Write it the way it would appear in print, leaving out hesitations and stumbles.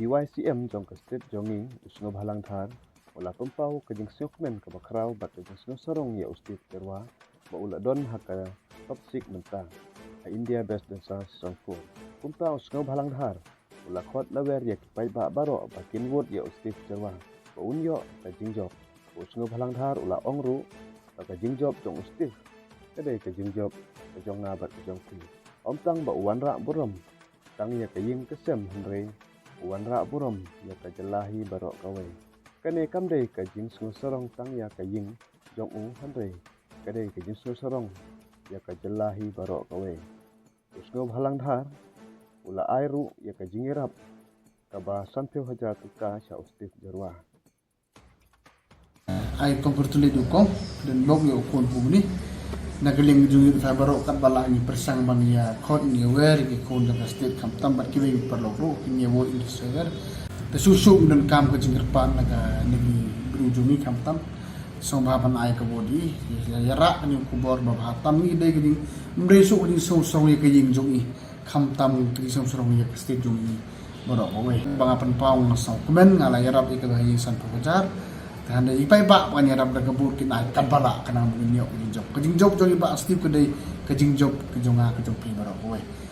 UDYCM jong ke state jonging usno bhalang thar ula pempau ke jing syukmen ke bakrau bat ke jing sarong ya ustit terwa ba ula don haka toxic menta a India best dancer songfu pempau usno bhalang thar ula khot lawer ya pai ba baro ba kinwot ya ustit terwa ba unyo ka jing job usno bhalang thar ula ongru ba ka jing job jong ustit kedai ke jing job ke jong na bat ke jong ku omtang ba wanra buram tang ya ke ying kesem henre Wanra buram ya ka jelahi barok kawai. Kane kamdei ka jing sorong tang ya ka ying jong u handrei. Kadei ka jing sorong ya ka jelahi barok kawai. Usno bhalang dhar ula airu ya ka jingirap ka ba sampeu haja tuka sha ustif jarwa. Ai congratulate ko dan log yo kon pumni nagaling jungi fa barok kat bala ni persang bang ya khot ni wer ki kon da state kam tambat ki wi perlo ro ki wo in server te susu dan kam ke jingirpan naga nagi brujumi kam tam song bapan ai ka bodi ya ra ni ku bor ba hatam ni de ki mre su ni song ye ke jing jungi kam tam ki song ya state jungi barok we bang apan paung song komen ngala ya rap ikal hayi san pajar Handa ipai ba panya rab da kabur kin ai kabala kana mun nyok jinjok kajing jok jong iba steve kedai kajing jok kejonga kejong pi barok we